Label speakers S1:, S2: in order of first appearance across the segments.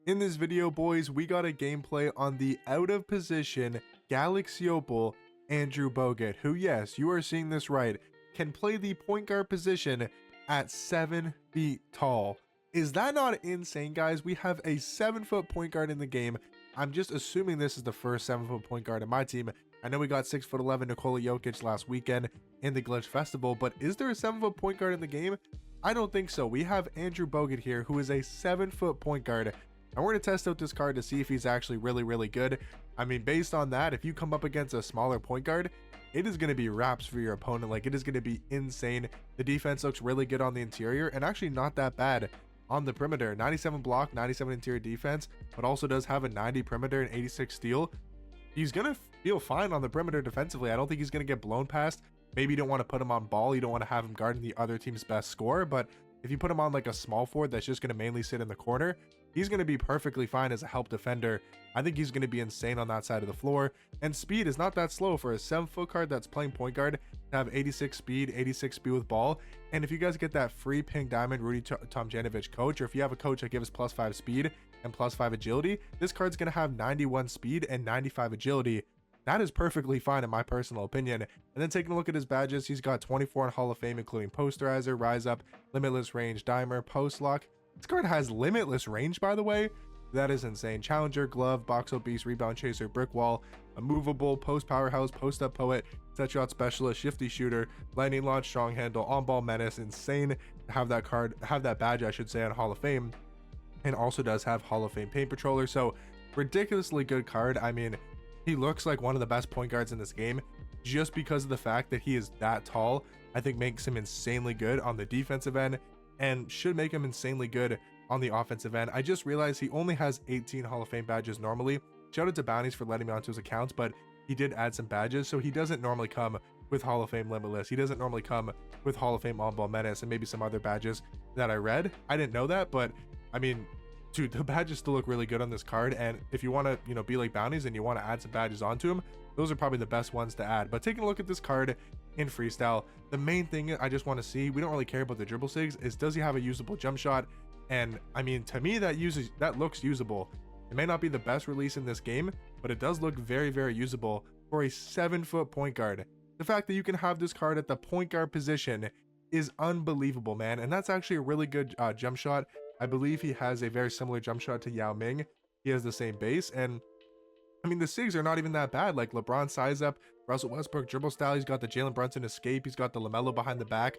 S1: In this video, boys, we got a gameplay on the out of position Galaxy Opal Andrew Bogut, who, yes, you are seeing this right, can play the point guard position at 7 feet tall. Is that not insane, guys? We have a 7-foot point guard in the game. I'm just assuming this is the first 7-foot point guard in my team. I know we got 6'11" Nikola Jokic last weekend in the Glitch Festival, but is there a 7-foot point guard in the game? I don't think so. We have Andrew Bogut here, who is a 7-foot point guard. And we're going to test out this card to see if he's actually really good. I mean, based on that, if you come up against a smaller point guard, it is going to be wraps for your opponent. Like, it is going to be insane. The defense looks really good on the interior and actually not that bad on the perimeter. 97 block, 97 interior defense, but also does have a 90 perimeter and 86 steal. He's going to feel fine on the perimeter defensively. I don't think he's going to get blown past. Maybe you don't want to put him on ball. You don't want to have him guarding the other team's best scorer, but if you put him on like a small forward that's just going to mainly sit in the corner, he's going to be perfectly fine as a help defender. I think he's going to be insane on that side of the floor. And speed is not that slow for a 7-foot card that's playing point guard to have 86 speed with ball. And if you guys get that free pink diamond Rudy Tomjanovich coach, or if you have a coach that gives +5 speed and +5 agility, this card's going to have 91 speed and 95 agility. That is perfectly fine in my personal opinion. And then taking a look at his badges, he's got 24 in Hall of Fame, including Posterizer, Rise Up, Limitless Range, Dimer, Post Lock. This card has limitless range, by the way. That is insane. Challenger, Glove, Box Beast, Rebound Chaser, Brick Wall, Immovable, Post Powerhouse, Post Up Poet, Set Shot Specialist, Shifty Shooter, Lightning Launch, Strong Handle, On Ball Menace. Insane to have that card, have that badge, I should say, on Hall of Fame. And also does have Hall of Fame Paint Patroller. So ridiculously good card. I mean, he looks like one of the best point guards in this game just because of the fact that he is that tall. I think makes him insanely good on the defensive end and should make him insanely good on the offensive end. I just realized he only has 18 Hall of Fame badges normally. Shout out to Bounties for letting me onto his accounts, but he did add some badges, so he doesn't normally come with Hall of Fame Limitless. He doesn't normally come with Hall of Fame On Ball Menace and maybe some other badges that I read. I didn't know that, but I mean, dude, the badges still look really good on this card, and if you want to, be like Bounties and you want to add some badges onto them, those are probably the best ones to add. But taking a look at this card in freestyle, the main thing I just want to see, we don't really care about the dribble sigs, is does he have a usable jump shot? And I mean, to me, that looks usable. It may not be the best release in this game, but it does look very usable for a 7-foot point guard. The fact that you can have this card at the point guard position is unbelievable, man. And that's actually a really good jump shot. I believe he has a very similar jump shot to Yao Ming. He has the same base, and I mean, the SIGs are not even that bad. Like LeBron size up, Russell Westbrook dribble style, he's got the Jalen Brunson escape, he's got the LaMelo behind the back.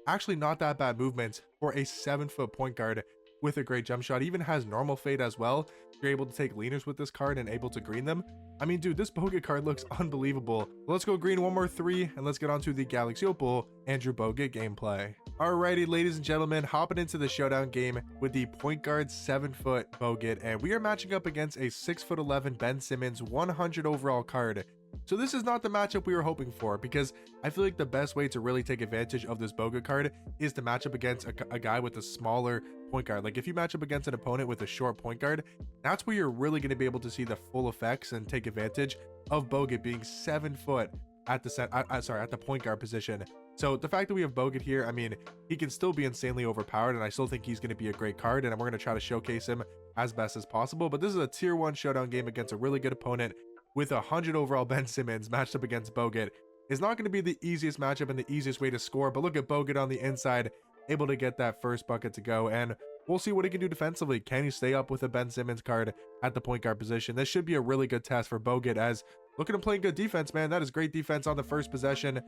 S1: Actually not that bad movement for a 7-foot point guard with a great jump shot. Even has normal fade as well. You're able to take leaners with this card and able to green them. I mean, dude, this Bogut card looks unbelievable. Let's go green one more 3 and let's get on to the Galaxy Opal Andrew Bogut gameplay. Alrighty, ladies and gentlemen, hopping into the showdown game with the point guard 7-foot Bogut, and we are matching up against a 6'11" Ben Simmons 100 overall card. So this is not the matchup we were hoping for, because I feel like the best way to really take advantage of this Bogut card is to match up against a guy with a smaller point guard. Like if you match up against an opponent with a short point guard, that's where you're really going to be able to see the full effects and take advantage of Bogut being 7 foot at the point guard position. So the fact that we have Bogut here, I mean, he can still be insanely overpowered, and I still think he's going to be a great card, and we're going to try to showcase him as best as possible. But this is a tier 1 showdown game against a really good opponent with 100 overall Ben Simmons matched up against Bogut. Is not going to be the easiest matchup and the easiest way to score, but look at Bogut on the inside, able to get that first bucket to go, and we'll see what he can do defensively. Can he stay up with a Ben Simmons card at the point guard position? This should be a really good test for Bogut, as look at him playing good defense, man. That is great defense on the first possession.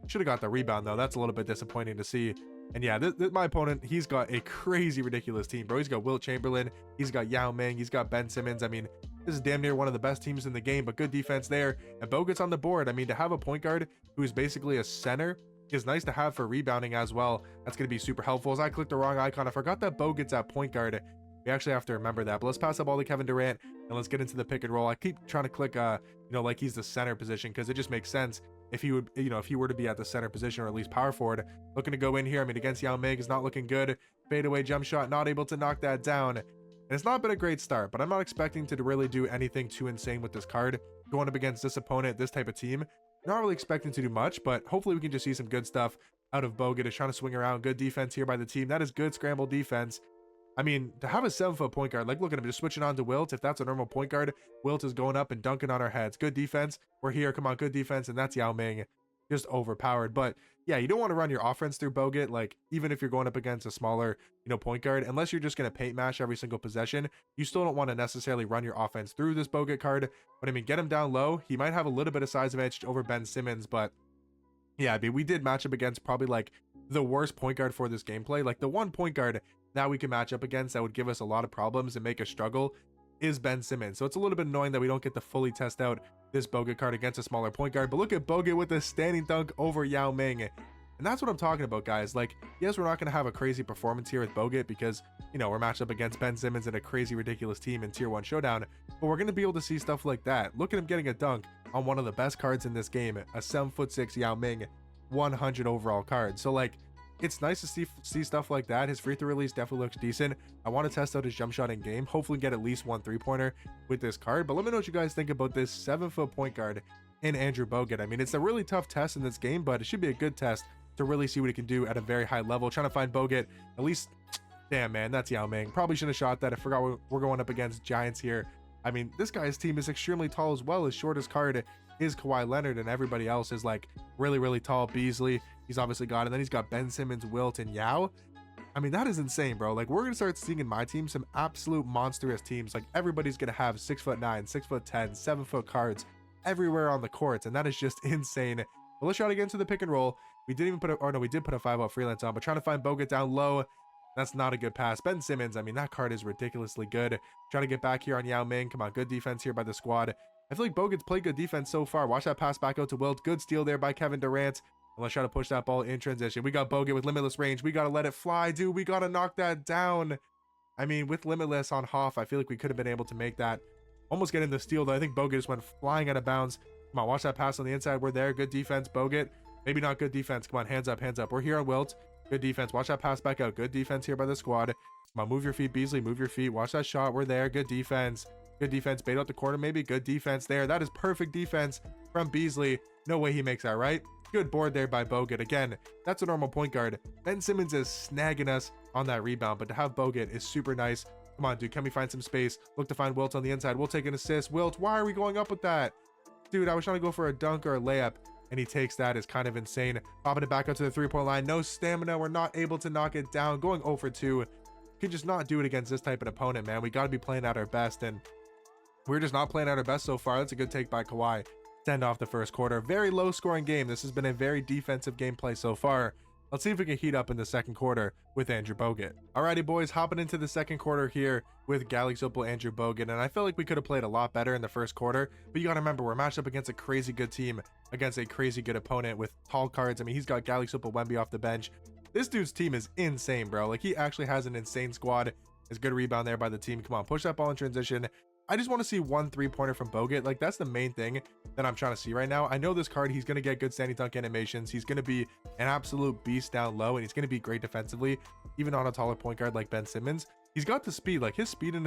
S1: Should have got the rebound, though. That's a little bit disappointing to see. And yeah, my opponent, he's got a crazy, ridiculous team, bro. He's got Will Chamberlain, he's got Yao Ming, he's got Ben Simmons. I mean, this is damn near one of the best teams in the game, but good defense there. And Bogut's on the board. I mean, to have a point guard who is basically a center is nice to have for rebounding as well. That's going to be super helpful. As I clicked the wrong icon, I forgot that Bogut's at point guard. We actually have to remember that. But let's pass up all to Kevin Durant and let's get into the pick and roll. I keep trying to click, like he's the center position, because it just makes sense if he would, if he were to be at the center position, or at least power forward. Looking to go in here. I mean, against Yao Ming is not looking good. Fadeaway jump shot, not able to knock that down. And it's not been a great start, but I'm not expecting to really do anything too insane with this card. Going up against this opponent, this type of team, not really expecting to do much, but hopefully we can just see some good stuff out of Bogut. Is trying to swing around. Good defense here by the team. That is good scramble defense. I mean, to have a 7-foot point guard, like look at him just switching on to Wilt. If that's a normal point guard, Wilt is going up and dunking on our heads. Good defense. We're here. Come on, good defense. And that's Yao Ming, just overpowered. But yeah, you don't want to run your offense through Bogut. Like even if you're going up against a smaller, point guard, unless you're just going to paint mash every single possession, you still don't want to necessarily run your offense through this Bogut card. But I mean, get him down low. He might have a little bit of size advantage over Ben Simmons, but yeah, I mean, we did match up against probably like the worst point guard for this gameplay. Like the one point guard that we can match up against that would give us a lot of problems and make us struggle is Ben Simmons. So it's a little bit annoying that we don't get to fully test out this Bogut card against a smaller point guard. But look at Bogut with a standing dunk over Yao Ming. And that's what I'm talking about, guys. Like, yes, we're not going to have a crazy performance here with Bogut because, we're matched up against Ben Simmons and a crazy, ridiculous team in Tier 1 Showdown. But we're going to be able to see stuff like that. Look at him getting a dunk on one of the best cards in this game, a 7'6" Yao Ming 100 overall card. So, like, it's nice to see stuff like that. His free throw release definitely looks decent. I want to test out his jump shot in game. Hopefully get at least one 3-pointer with this card. But let me know what you guys think about this 7-foot point guard in Andrew Bogut. I mean, it's a really tough test in this game, but it should be a good test to really see what he can do at a very high level. Trying to find Bogut, at least, damn man, that's Yao Ming. Probably should have shot that. I forgot we're going up against Giants here. I mean, this guy's team is extremely tall as well. His shortest card is Kawhi Leonard, and everybody else is like really, really tall. Beasley, he's obviously got it. And then he's got Ben Simmons, Wilt, and Yao. I mean, that is insane, bro. Like, we're going to start seeing in my team some absolute monstrous teams. Like, everybody's going to have 6'9", 6'10", 7-foot cards everywhere on the courts, and that is just insane. But let's try to get into the pick and roll. We didn't even put a, or no, we did put a 5-out freelance on, but trying to find Bogut down low. That's not a good pass. Ben Simmons, I mean, that card is ridiculously good. Trying to get back here on Yao Ming. Come on, good defense here by the squad. I feel like Bogut's played good defense so far. Watch that pass back out to Wilt. Good steal there by Kevin Durant. And let's try to push that ball in transition. We got Bogut with limitless range. We got to let it fly, dude. We got to knock that down. I mean, with limitless on Hoff, I feel like we could have been able to make that. Almost getting the steal, though. I think Bogut just went flying out of bounds. Come on, watch that pass on the inside. We're there. Good defense, Bogut. Maybe not good defense. Come on, hands up, hands up. We're here on Wilt. Good defense. Watch that pass back out. Good defense here by the squad. Come on, move your feet, Beasley. Move your feet. Watch that shot. We're there. Good defense. Good defense. Bait out the corner, maybe. Good defense there. That is perfect defense from Beasley. No way he makes that, right? Good board there by Bogut. Again, that's a normal point guard. Ben Simmons is snagging us on that rebound, but to have Bogut is super nice. Come on, dude. Can we find some space? Look to find Wilt on the inside. We'll take an assist. Wilt, why are we going up with that? Dude, I was trying to go for a dunk or a layup, and he takes that. Is kind of insane. Popping it back up to the 3-point line. No stamina. We're not able to knock it down. Going 0 for 2. Could just not do it against this type of opponent, man. We got to be playing at our best, and we're just not playing at our best so far. That's a good take by Kawhi. To end off the first quarter. Very low scoring game. This has been a very defensive gameplay so far. Let's see if we can heat up in the second quarter with Andrew Bogut. Alrighty, boys, hopping into the second quarter here with Galaxy Opal Andrew Bogut. And I feel like we could have played a lot better in the first quarter, but you got to remember, we're matched up against a crazy good team, against a crazy good opponent with tall cards. I mean, he's got Galaxy Opal Wemby off the bench. This dude's team is insane, bro. Like, he actually has an insane squad. There's good rebound there by the team. Come on, push that ball in transition. I just want to see one 3-pointer from Bogut. Like, that's the main thing that I'm trying to see right now. I know this card, he's going to get good standing dunk animations. He's going to be an absolute beast down low, and he's going to be great defensively, even on a taller point guard like Ben Simmons. He's got the speed. Like, his speed and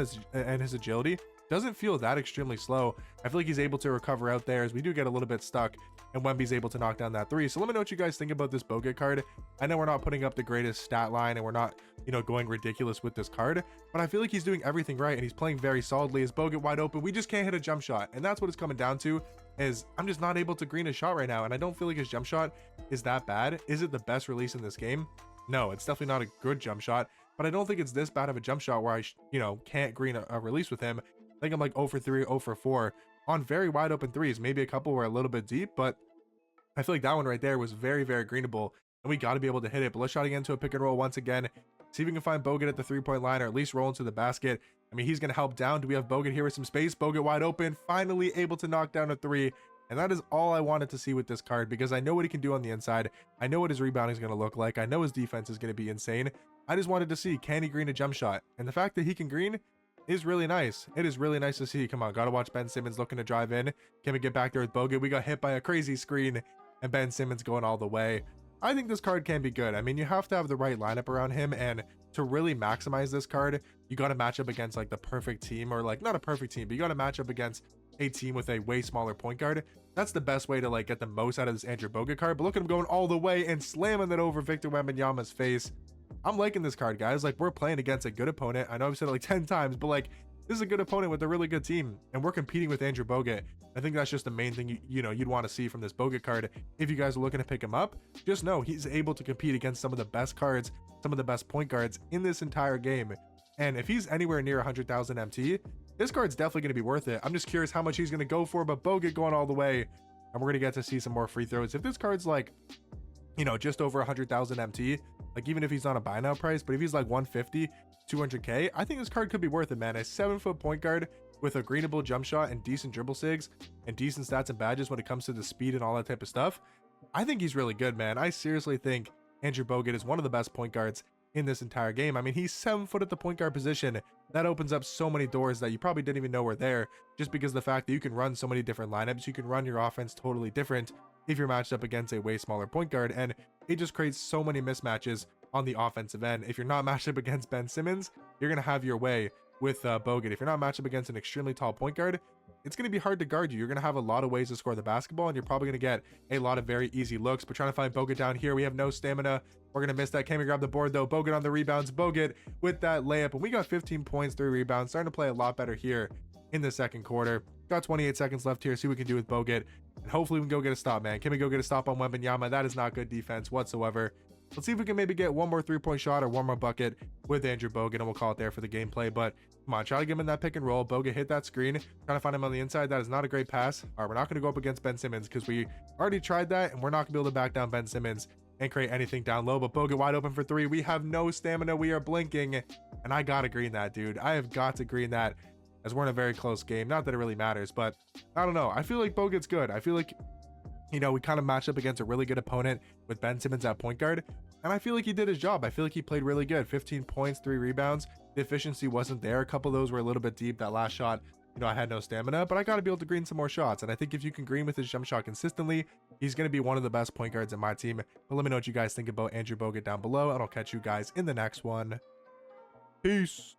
S1: his agility doesn't feel that extremely slow. I feel like he's able to recover out there as we do get a little bit stuck, and Wemby's able to knock down that 3. So let me know what you guys think about this Bogut card. I know we're not putting up the greatest stat line, and we're not, going ridiculous with this card, but I feel like he's doing everything right, and he's playing very solidly. Is Bogut wide open? We just can't hit a jump shot, and that's what it's coming down to, is I'm just not able to green a shot right now, and I don't feel like his jump shot is that bad. Is it the best release in this game? No, it's definitely not a good jump shot, but I don't think it's this bad of a jump shot where I, can't green a release with him. I think I'm like 0 for 3, 0 for 4 on very wide open threes. Maybe a couple were a little bit deep, but I feel like that one right there was very, very greenable, and we got to be able to hit it. But let's try to get into a pick and roll once again. See if we can find Bogut at the 3-point line, or at least roll into the basket. I mean, he's going to help down. Do we have Bogut here with some space? Bogut wide open, finally able to knock down a 3. And that is all I wanted to see with this card, because I know what he can do on the inside. I know what his rebounding is going to look like. I know his defense is going to be insane. I just wanted to see, can he green a jump shot? And the fact that he can green is really nice. It is really nice to see. Come on, got to watch Ben Simmons looking to drive in. Can we get back there with Bogut? We got hit by a crazy screen, and Ben Simmons going all the way. I think this card can be good. I mean, you have to have the right lineup around him, and to really maximize this card, you got to match up against like the perfect team, or like not a perfect team, but you got to match up against a team with a way smaller point guard. That's the best way to like get the most out of this Andrew Bogut card. But look at him going all the way and slamming that over Victor Wembanyama's face. I'm liking this card, guys. Like, we're playing against a good opponent. I know I've said it like 10 times, but like, this is a good opponent with a really good team, and we're competing with Andrew Bogut. I think that's just the main thing you'd want to see from this Bogut card. If you guys are looking to pick him up, just know he's able to compete against some of the best cards, some of the best point guards in this entire game. And if he's anywhere near 100,000 MT, this card's definitely going to be worth it. I'm just curious how much he's going to go for, but Bogut going all the way, and we're going to get to see some more free throws. If this card's like, you know, just over 100,000 MT, like even if he's not a buy now price, but if he's like 150, 200K, I think this card could be worth it, man. A 7-foot point guard with a greenable jump shot and decent dribble sigs and decent stats and badges when it comes to the speed and all that type of stuff. I think he's really good, man. I seriously think Andrew Bogut is one of the best point guards in this entire game. I mean, he's 7 foot at the point guard position. That opens up so many doors that you probably didn't even know were there, just because of the fact that you can run so many different lineups. You can run your offense totally different if you're matched up against a way smaller point guard, and it just creates so many mismatches on the offensive end. If you're not matched up against Ben Simmons, you're going to have your way with Bogut. If you're not matched up against an extremely tall point guard, it's going to be hard to guard you. You're going to have a lot of ways to score the basketball, and you're probably going to get a lot of very easy looks. But trying to find Bogut down here, we have no stamina. We're going to miss that. Can we grab the board though? Bogut on the rebounds. Bogut with that layup, and we got 15 points, 3 rebounds. Starting to play a lot better here in the second quarter. Got 28 seconds left here. See what we can do with Bogut, and hopefully we can go get a stop, man. Can we go get a stop on Wembanyama? That is not good defense whatsoever. Let's see if we can maybe get one more 3-point shot or one more bucket with Andrew Bogut, and we'll call it there for the gameplay. But come on, try to get him in that pick and roll. Bogut hit that screen, trying to find him on the inside. That is not a great pass. All right, we're not going to go up against Ben Simmons because we already tried that, and we're not going to be able to back down Ben Simmons and create anything down low. But Bogut wide open for 3. We have no stamina. We are blinking, and I got to green that, dude. I have got to green that, as we're in a very close game. Not that it really matters, but I don't know. I feel like Bogut's good. I feel like, you know, we kind of matched up against a really good opponent with Ben Simmons at point guard, and I feel like he did his job. I feel like he played really good. 15 points, 3 rebounds. The efficiency wasn't there. A couple of those were a little bit deep. That last shot, you know, I had no stamina, but I got to be able to green some more shots. And I think if you can green with his jump shot consistently, he's going to be one of the best point guards in my team. But let me know what you guys think about Andrew Bogut down below, and I'll catch you guys in the next one. Peace.